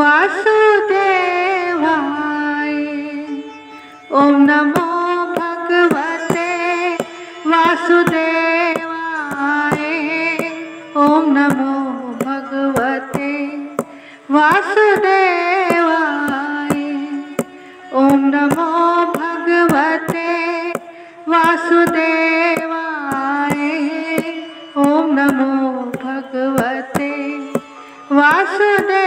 वासुदेवाय। ओम नमो भगवते वासुदेवाय। ओम नमो भगवते वासुदेवाय। ओम नमो भगवते वासुदेवाय। ओम नमो भगवते वासुदेवाय।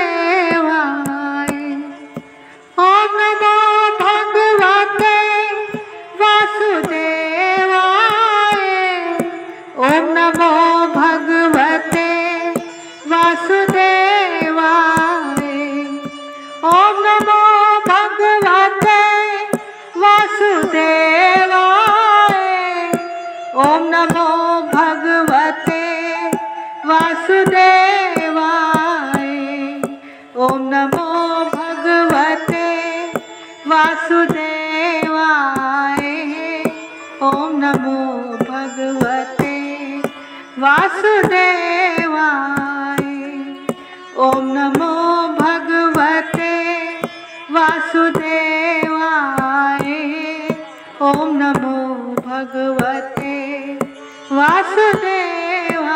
ओम नमो भगवते वासुदेवाय। ओम नमो भगवते वासुदेवाय। ओम नमो भगवते वासुदेवाय। ओम नमो भगवते वासुदेवाय। ओम नमो भगवते वासुदेवाय। ओम नमो भगवते वासुदेवाय। ओम नमो भगवते वासुदेवाय। ओम नमो भगवते वासुदेवाय।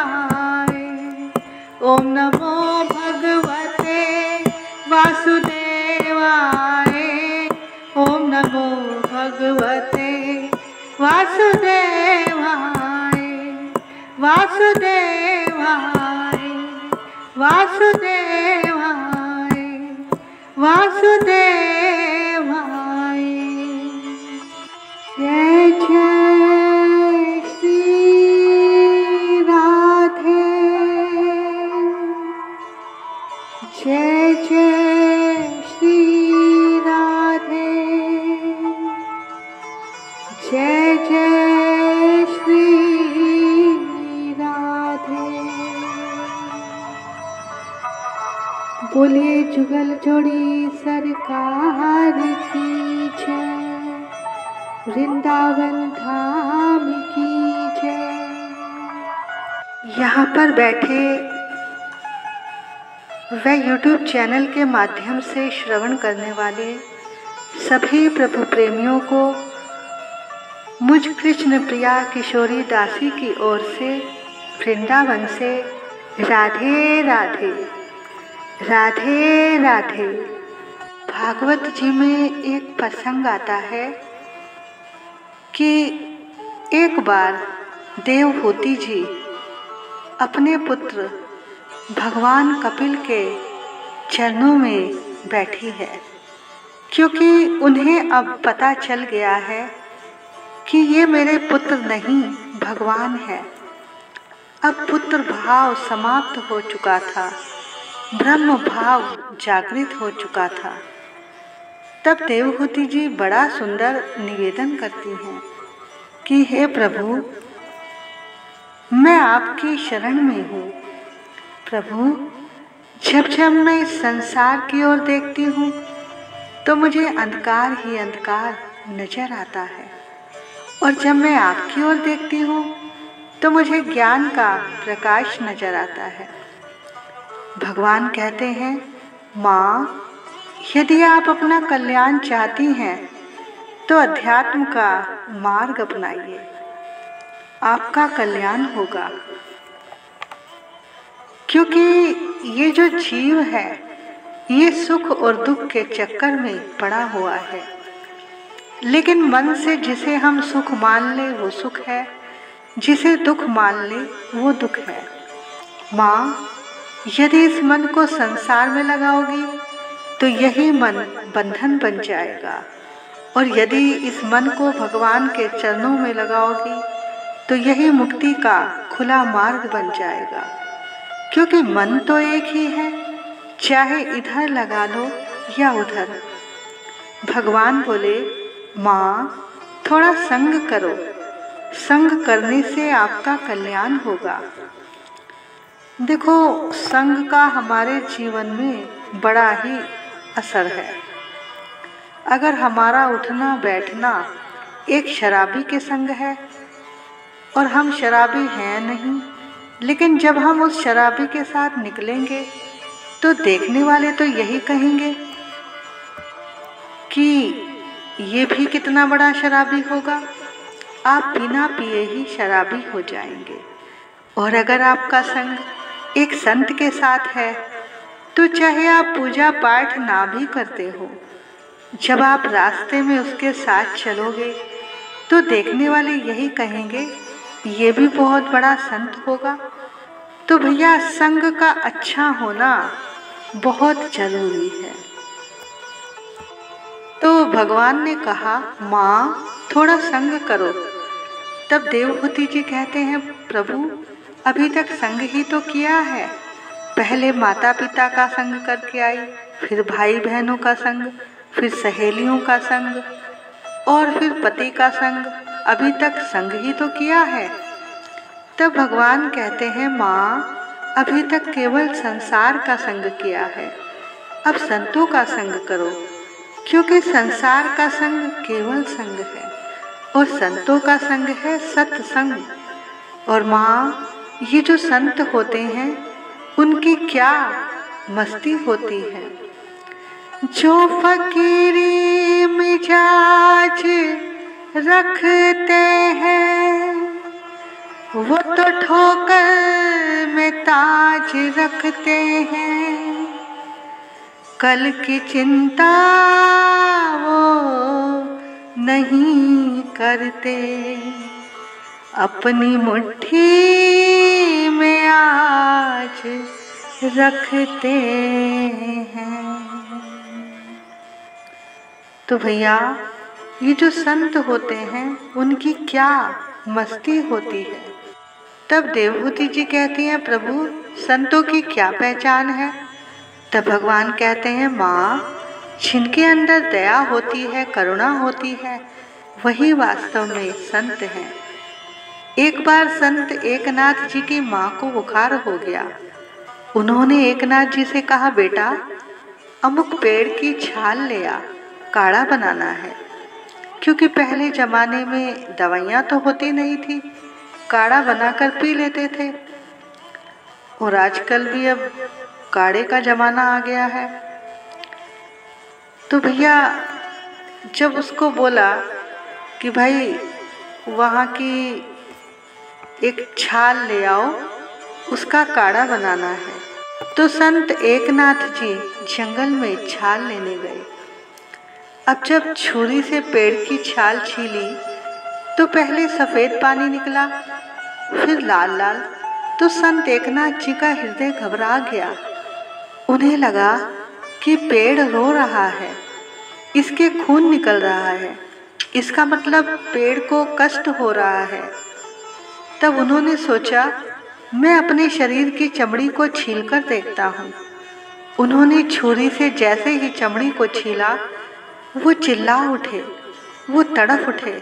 ओम नमो भगवते वासुदेवाय। ओम नमो भगवते वासुदेवाय। वासुदेवाय वासुदेवाय वासुदेवाय। जय जय श्री राधे। जय जय श्री राधे। जय जय श्री राधे। बोलिए जुगल जोड़ी सरकार की जय। वृंदावन धाम की जय। यहाँ पर बैठे व YouTube चैनल के माध्यम से श्रवण करने वाले सभी प्रभु प्रेमियों को मुझ कृष्ण प्रिया किशोरी दासी की ओर से वृंदावन से राधे राधे राधे राधे। भागवत जी में एक प्रसंग आता है कि एक बार देवहूति जी अपने पुत्र भगवान कपिल के चरणों में बैठी है, क्योंकि उन्हें अब पता चल गया है कि ये मेरे पुत्र नहीं भगवान है। अब पुत्र भाव समाप्त हो चुका था, ब्रह्म भाव जागृत हो चुका था। तब देवहूति जी बड़ा सुंदर निवेदन करती हैं कि हे प्रभु, मैं आपकी शरण में हूँ। प्रभु, जब जब मैं इस संसार की ओर देखती हूँ तो मुझे अंधकार ही अंधकार नजर आता है, और जब मैं आपकी ओर देखती हूँ तो मुझे ज्ञान का प्रकाश नजर आता है। भगवान कहते हैं, माँ, यदि आप अपना कल्याण चाहती हैं तो अध्यात्म का मार्ग अपनाइए, आपका कल्याण होगा। क्योंकि ये जो जीव है ये सुख और दुख के चक्कर में पड़ा हुआ है, लेकिन मन से जिसे हम सुख मान ले वो सुख है, जिसे दुख मान ले वो दुख है। माँ, यदि इस मन को संसार में लगाओगी तो यही मन बंधन बन जाएगा, और यदि इस मन को भगवान के चरणों में लगाओगी तो यही मुक्ति का खुला मार्ग बन जाएगा। क्योंकि मन तो एक ही है, चाहे इधर लगा लो या उधर। भगवान बोले, माँ, थोड़ा संग करो, संग करने से आपका कल्याण होगा। देखो, संग का हमारे जीवन में बड़ा ही असर है। अगर हमारा उठना बैठना एक शराबी के संग है और हम शराबी हैं नहीं, लेकिन जब हम उस शराबी के साथ निकलेंगे तो देखने वाले तो यही कहेंगे कि ये भी कितना बड़ा शराबी होगा, आप बिना पिए ही शराबी हो जाएंगे। और अगर आपका संग एक संत के साथ है तो चाहे आप पूजा पाठ ना भी करते हो, जब आप रास्ते में उसके साथ चलोगे तो देखने वाले यही कहेंगे ये भी बहुत बड़ा संत होगा। तो भैया संग का अच्छा होना बहुत जरूरी है। तो भगवान ने कहा, माँ थोड़ा संग करो। तब देवहूति जी कहते हैं, प्रभु अभी तक संग ही तो किया है, पहले माता पिता का संग करके आई, फिर भाई बहनों का संग, फिर सहेलियों का संग और फिर पति का संग, अभी तक संग ही तो किया है। तब भगवान कहते हैं, माँ अभी तक केवल संसार का संग किया है, अब संतों का संग करो, क्योंकि संसार का संग केवल संग है और संतों का संग है सत्संग। और माँ ये जो संत होते हैं उनकी क्या मस्ती होती है। जो फकीरी मिजाज रखते हैं वो तो ठोकर में ताज रखते हैं, कल की चिंता वो नहीं करते, अपनी मुट्ठी में आज रखते हैं। तो भैया ये जो संत होते हैं उनकी क्या मस्ती होती है। तब देवहूति जी कहती हैं, प्रभु संतों की क्या पहचान है। तब भगवान कहते हैं, माँ जिनके अंदर दया होती है, करुणा होती है, वही वास्तव में संत हैं। एक बार संत एकनाथ जी की माँ को बुखार हो गया। उन्होंने एकनाथ जी से कहा, बेटा अमुक पेड़ की छाल ले आ, काढ़ा बनाना है। क्योंकि पहले जमाने में दवाइयाँ तो होती नहीं थी, काढ़ा बनाकर पी लेते थे। और आजकल भी अब काढ़े का जमाना आ गया है। तो भैया जब उसको बोला कि भाई वहाँ की एक छाल ले आओ, उसका काढ़ा बनाना है, तो संत एकनाथ जी जंगल में छाल लेने गए। अब जब छुरी से पेड़ की छाल छीली तो पहले सफ़ेद पानी निकला, फिर लाल लाल। तो संत एकनाथ जी का हृदय घबरा गया। उन्हें लगा कि पेड़ रो रहा है, इसके खून निकल रहा है, इसका मतलब पेड़ को कष्ट हो रहा है। तब उन्होंने सोचा, मैं अपने शरीर की चमड़ी को छीलकर देखता हूँ। उन्होंने छुरी से जैसे ही चमड़ी को छीला, वो चिल्ला उठे, वो तड़फ उठे,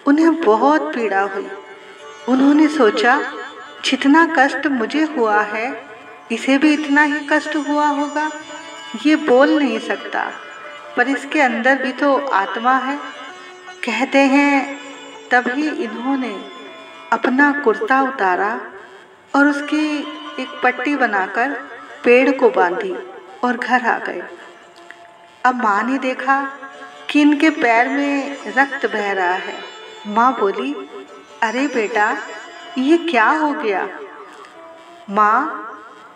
उन्हें बहुत पीड़ा हुई। उन्होंने सोचा, जितना कष्ट मुझे हुआ है इसे भी इतना ही कष्ट हुआ होगा। ये बोल नहीं सकता, पर इसके अंदर भी तो आत्मा है। कहते हैं तभी इन्होंने अपना कुर्ता उतारा और उसकी एक पट्टी बनाकर पेड़ को बांधी और घर आ गए। अब माँ ने देखा कि इनके पैर में रक्त बह रहा है। माँ बोली, अरे बेटा ये क्या हो गया। माँ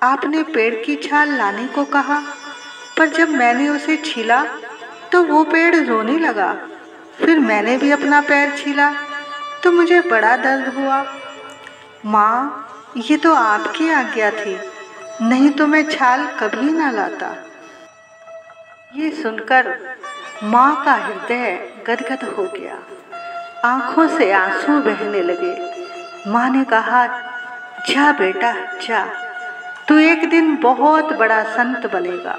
आपने पेड़ की छाल लाने को कहा, पर जब मैंने उसे छीला तो वो पेड़ रोने लगा। फिर मैंने भी अपना पैर छीला तो मुझे बड़ा दर्द हुआ। माँ ये तो आपकी आज्ञा थी, नहीं तो मैं छाल कभी ना लाता। ये सुनकर माँ का हृदय गदगद हो गया, आंखों से आंसू बहने लगे। माँ ने कहा, जा बेटा जा, तू एक दिन बहुत बड़ा संत बनेगा,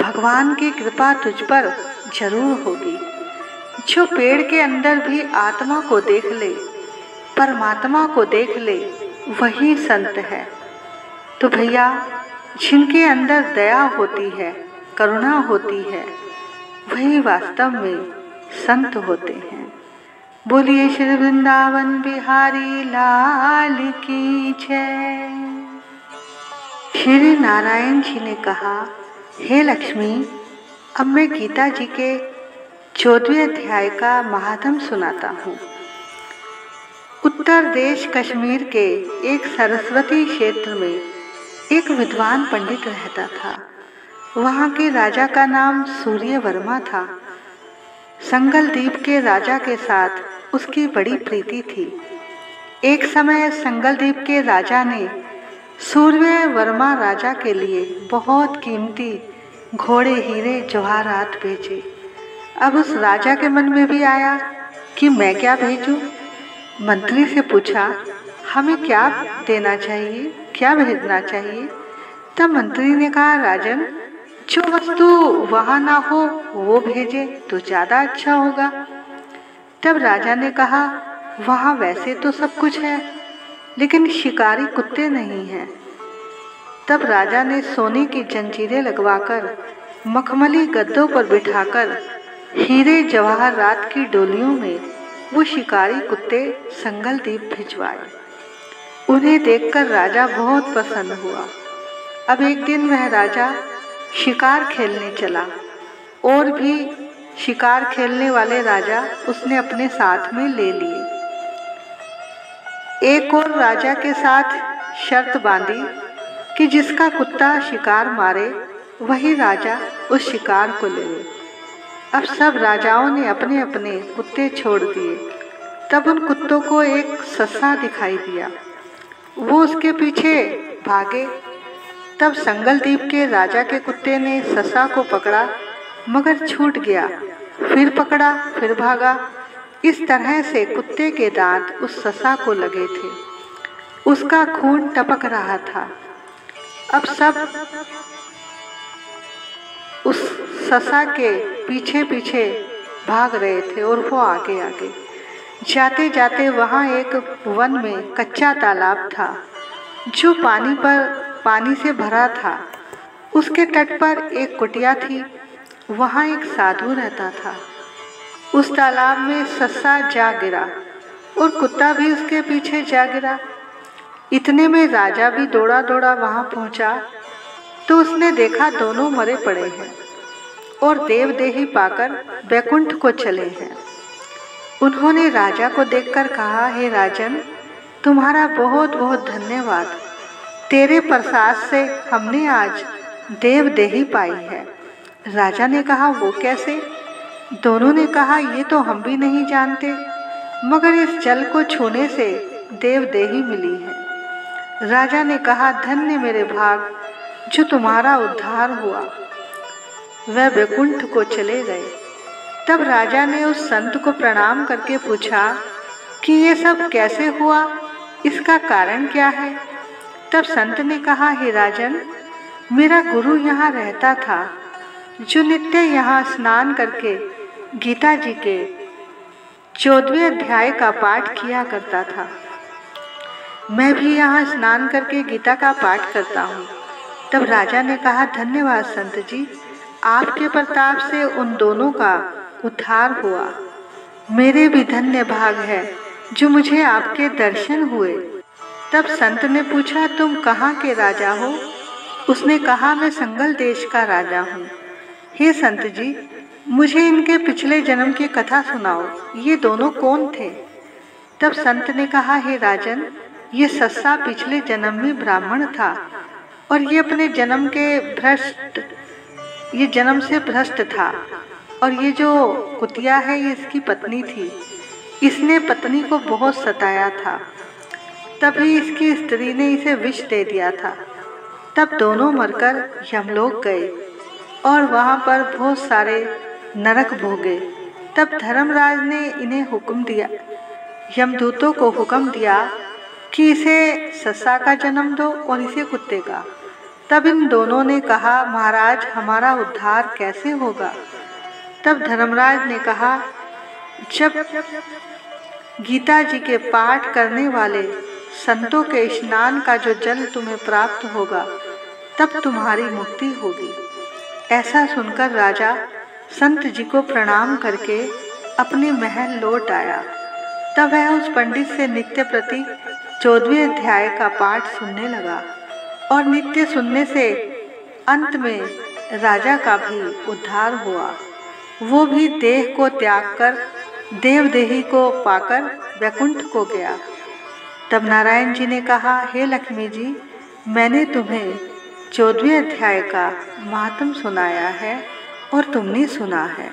भगवान की कृपा तुझ पर जरूर होगी। जो पेड़ के अंदर भी आत्मा को देख ले, परमात्मा को देख ले, वही संत है। तो भैया जिनके अंदर दया होती है, करुणा होती है, वही वास्तव में संत होते हैं। बोलिए श्री वृंदावन बिहारी लाल की जय। श्री नारायण जी ने कहा, हे लक्ष्मी, अब मैं गीता जी के 14वें अध्याय का महात्म सुनाता हूँ। उत्तर देश कश्मीर के एक सरस्वती क्षेत्र में एक विद्वान पंडित रहता था। वहाँ के राजा का नाम सूर्यवर्मा था। संगलदीप के राजा के साथ उसकी बड़ी प्रीति थी। एक समय संगलदीप के राजा ने सूर्यवर्मा राजा के लिए बहुत कीमती घोड़े, हीरे, जवाहरात भेजे। अब उस राजा के मन में भी आया कि मैं क्या भेजूं। मंत्री से पूछा, हमें क्या देना चाहिए, क्या भेजना चाहिए? तब मंत्री ने कहा, राजन, जो वस्तु वहाँ ना हो वो भेजे तो ज़्यादा अच्छा होगा। तब राजा ने कहा, वहाँ वैसे तो सब कुछ है, लेकिन शिकारी कुत्ते नहीं हैं। तब राजा ने सोने की जंजीरें लगवाकर, मखमली गद्दों पर बिठाकर, हीरे जवाहरात की डोलियों में वो शिकारी कुत्ते संगलदीप भिजवाए। उन्हें देखकर राजा बहुत प्रसन्न हुआ। अब एक दिन वह राजा शिकार खेलने चला। और भी शिकार खेलने वाले राजा उसने अपने साथ में ले लिए। एक और राजा के साथ शर्त बांधी कि जिसका कुत्ता शिकार मारे वही राजा उस शिकार को ले। अब सब राजाओं ने अपने अपने कुत्ते छोड़ दिए। तब उन कुत्तों को एक सस्सा दिखाई दिया। वो उसके पीछे भागे। तब संगलदीप के राजा के कुत्ते ने सस्सा को पकड़ा, मगर छूट गया। फिर पकड़ा, फिर भागा। इस तरह से कुत्ते के दांत उस सस्सा को लगे थे। उसका खून टपक रहा था। अब सब उस सस्सा के पीछे पीछे भाग रहे थे और वो आगे आगे। जाते जाते वहाँ एक वन में कच्चा तालाब था जो पानी से भरा था। उसके तट पर एक कुटिया थी। वहाँ एक साधु रहता था। उस तालाब में सस्सा जा गिरा और कुत्ता भी उसके पीछे जा गिरा। इतने में राजा भी दौड़ा दौड़ा वहाँ पहुँचा तो उसने देखा दोनों मरे पड़े हैं और देवदेही पाकर बैकुंठ को चले हैं। उन्होंने राजा को देखकर कहा, हे राजन, तुम्हारा बहुत बहुत धन्यवाद। तेरे प्रसाद से हमने आज देवदेही पाई है। राजा ने कहा, वो कैसे? दोनों ने कहा, ये तो हम भी नहीं जानते, मगर इस जल को छूने से देवदेही मिली है। राजा ने कहा, धन्य मेरे भाग जो तुम्हारा उद्धार हुआ। वह बैकुंठ को चले गए। तब राजा ने उस संत को प्रणाम करके पूछा कि ये सब कैसे हुआ, इसका कारण क्या है? तब संत ने कहा, हे राजन, मेरा गुरु यहाँ रहता था जो नित्य यहाँ स्नान करके गीता जी के 14वें अध्याय का पाठ किया करता था। मैं भी यहाँ स्नान करके गीता का पाठ करता हूँ। तब राजा ने कहा, धन्यवाद संत जी, आपके प्रताप से उन दोनों का उद्धार हुआ। मेरे भी धन्य भाग है जो मुझे आपके दर्शन हुए। तब संत ने पूछा, तुम कहाँ के राजा हो? उसने कहा, मैं संगल देश का राजा हूँ। हे संत जी, मुझे इनके पिछले जन्म की कथा सुनाओ। ये दोनों कौन थे? तब संत ने कहा, हे राजन, ये सस्सा पिछले जन्म में ब्राह्मण था और ये अपने जन्म से भ्रष्ट था। और ये जो कुतिया है ये इसकी पत्नी थी। इसने पत्नी को बहुत सताया था, तभी इसकी स्त्री ने इसे विष दे दिया था। तब दोनों मरकर यमलोक गए और वहाँ पर बहुत सारे नरक भोगे। तब धर्मराज ने इन्हें हुक्म दिया, यमदूतों को हुक्म दिया कि इसे सस्सा का जन्म दो और इसे कुत्ते का। तब इन दोनों ने कहा, महाराज, हमारा उद्धार कैसे होगा? तब धर्मराज ने कहा, जब गीता जी के पाठ करने वाले संतों के स्नान का जो जल तुम्हें प्राप्त होगा तब तुम्हारी मुक्ति होगी। ऐसा सुनकर राजा संत जी को प्रणाम करके अपने महल लौट आया। तब वह उस पंडित से नित्य प्रति 14वें अध्याय का पाठ सुनने लगा। और नित्य सुनने से अंत में राजा का भी उद्धार हुआ। वो भी देह को त्याग कर देवदेही को पाकर वैकुंठ को गया। तब नारायण जी ने कहा, हे लक्ष्मी जी, मैंने तुम्हें 14वें अध्याय का महात्म सुनाया है और तुमने सुना है।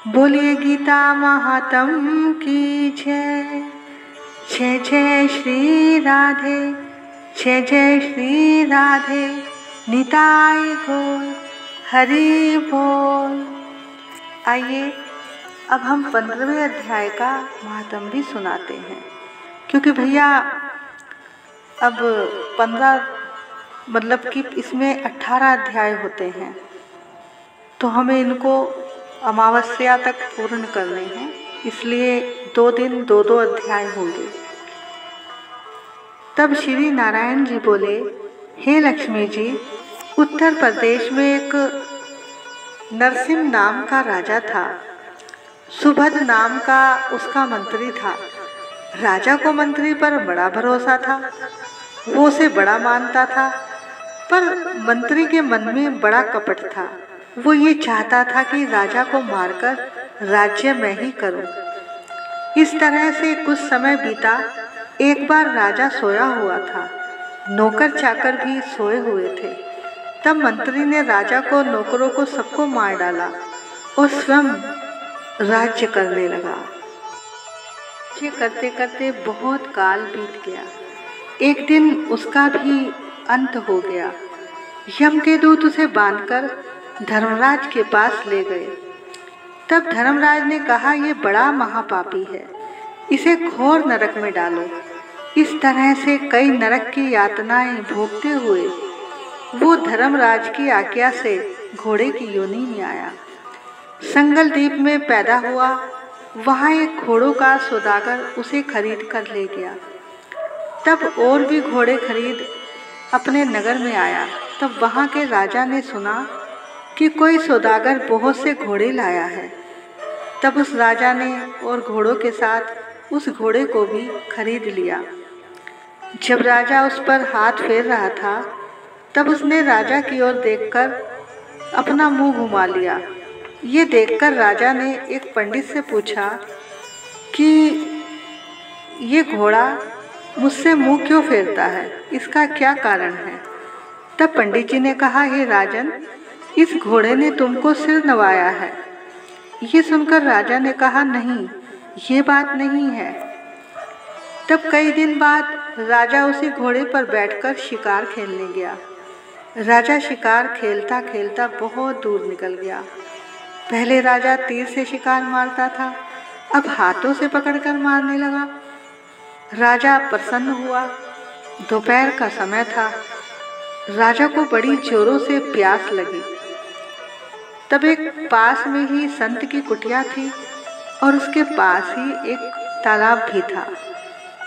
बोलिए गीता महात्म की जय। जय जय श्री राधे, जय जय श्री राधे, निताय गौर हरि बोल। आइए अब हम 15वें अध्याय का महात्म भी सुनाते हैं, क्योंकि भैया अब 15 मतलब कि इसमें 18 अध्याय होते हैं, तो हमें इनको अमावस्या तक पूर्ण करने हैं, इसलिए 2 दिन 2-2 अध्याय होंगे। तब श्री नारायण जी बोले, हे लक्ष्मी जी, उत्तर प्रदेश में एक नरसिंह नाम का राजा था। सुभद्र नाम का उसका मंत्री था। राजा को मंत्री पर बड़ा भरोसा था, वो उसे बड़ा मानता था, पर मंत्री के मन में बड़ा कपट था। वो ये चाहता था कि राजा को मारकर राज्य मैं ही करूं। इस तरह से कुछ समय बीता। एक बार राजा सोया हुआ था, नौकर चाकर भी सोए हुए थे। तब मंत्री ने राजा को, नौकरों को सबको मार डाला और स्वयं राज्य करने लगा। ये करते करते बहुत काल बीत गया। एक दिन उसका भी अंत हो गया। यम के दूत उसे बांधकर धर्मराज के पास ले गए। तब धर्मराज ने कहा, ये बड़ा महापापी है, इसे घोर नरक में डालो। इस तरह से कई नरक की यातनाएं भोगते हुए वो धर्मराज की आज्ञा से घोड़े की योनि में आया। संगल द्वीप में पैदा हुआ। वहाँ एक घोड़ों का सौदागर उसे खरीद कर ले गया। तब और भी घोड़े खरीद अपने नगर में आया। तब वहाँ के राजा ने सुना कि कोई सौदागर बहुत से घोड़े लाया है। तब उस राजा ने और घोड़ों के साथ उस घोड़े को भी खरीद लिया। जब राजा उस पर हाथ फेर रहा था, तब उसने राजा की ओर देखकर अपना मुंह घुमा लिया। ये देखकर राजा ने एक पंडित से पूछा कि ये घोड़ा मुझसे मुंह क्यों फेरता है, इसका क्या कारण है। तब पंडित जी ने कहा, हे राजन, इस घोड़े ने तुमको सिर नवाया है। ये सुनकर राजा ने कहा, नहीं, ये बात नहीं है। तब कई दिन बाद राजा उसी घोड़े पर बैठकर शिकार खेलने गया। राजा शिकार खेलता खेलता बहुत दूर निकल गया। पहले राजा तीर से शिकार मारता था, अब हाथों से पकड़कर मारने लगा। राजा प्रसन्न हुआ। दोपहर का समय था। राजा को बड़ी जोरों से प्यास लगी। तब एक पास में ही संत की कुटिया थी और उसके पास ही एक तालाब भी था।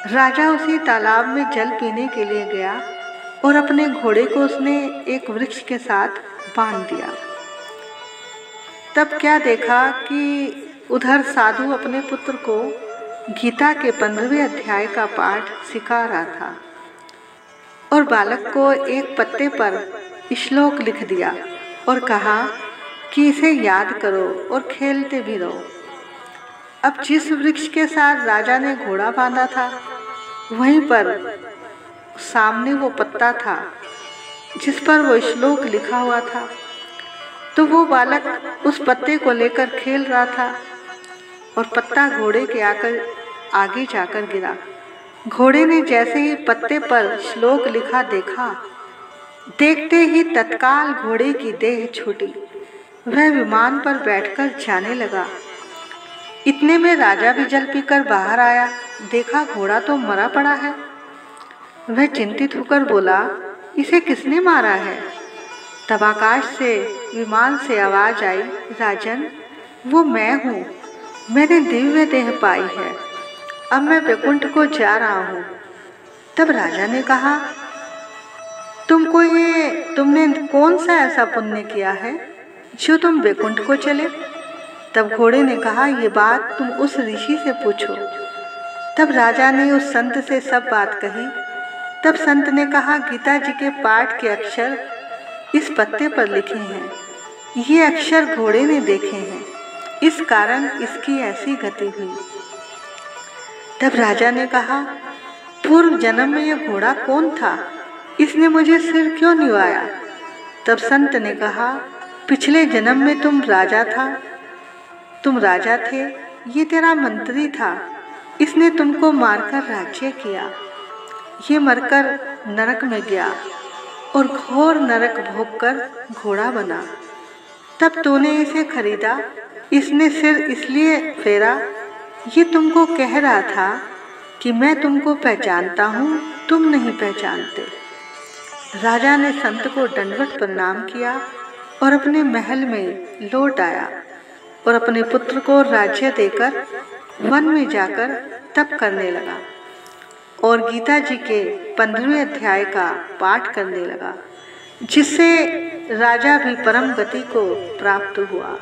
राजा उसी तालाब में जल पीने के लिए गया और अपने घोड़े को उसने एक वृक्ष के साथ बांध दिया। तब क्या देखा कि उधर साधु अपने पुत्र को गीता के 15वें अध्याय का पाठ सिखा रहा था और बालक को एक पत्ते पर श्लोक लिख दिया और कहा कि इसे याद करो और खेलते भी रहो। अब जिस वृक्ष के साथ राजा ने घोड़ा बांधा था, वहीं पर सामने वो पत्ता था जिस पर वो श्लोक लिखा हुआ था। तो वो बालक उस पत्ते को लेकर खेल रहा था और पत्ता घोड़े के आगे जाकर गिरा। घोड़े ने जैसे ही पत्ते पर श्लोक लिखा देखा, देखते ही तत्काल घोड़े की देह छूटी। वह विमान पर बैठकर जाने लगा। इतने में राजा भी जल पीकर बाहर आया। देखा घोड़ा तो मरा पड़ा है। वह चिंतित होकर बोला, इसे किसने मारा है। तब आकाश से विमान से आवाज आई, राजन, वो मैं हूँ। मैंने दिव्य देह पाई है। अब मैं वैकुंठ को जा रहा हूँ। तब राजा ने कहा, तुमने कौन सा ऐसा पुण्य किया है जो तुम वैकुंठ को चले। तब घोड़े ने कहा, ये बात तुम उस ऋषि से पूछो। तब राजा ने उस संत से सब बात कही। तब संत ने कहा, गीता जी के पाठ के अक्षर इस पत्ते पर लिखे हैं, ये अक्षर घोड़े ने देखे हैं, इस कारण इसकी ऐसी गति हुई। तब राजा ने कहा, पूर्व जन्म में यह घोड़ा कौन था? इसने मुझे सिर क्यों निवाया? तब संत ने कहा, पिछले जन्म में तुम राजा थे, ये तेरा मंत्री था, इसने तुमको मारकर राज्य किया। ये मरकर नरक में गया और घोर नरक भोगकर घोड़ा बना। तब तूने इसे खरीदा, इसने सिर इसलिए फेरा, ये तुमको कह रहा था कि मैं तुमको पहचानता हूँ, तुम नहीं पहचानते। राजा ने संत को दंडवत प्रणाम किया और अपने महल में लौट आया और अपने पुत्र को राज्य देकर वन में जाकर तप करने लगा और गीता जी के 15वें अध्याय का पाठ करने लगा, जिससे राजा भी परम गति को प्राप्त हुआ।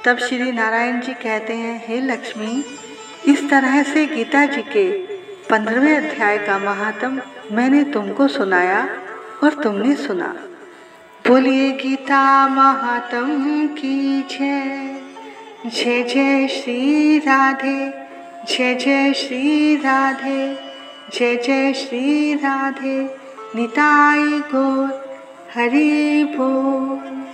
तब श्री नारायण जी कहते हैं, हे लक्ष्मी, इस तरह से गीता जी के 15वें अध्याय का महात्म मैंने तुमको सुनाया और तुमने सुना। बोलिए गीता महात्म की जय। जय जय श्री राधे, जय जय श्री राधे, जय जय श्री राधे, निताई गौर हरि बोल।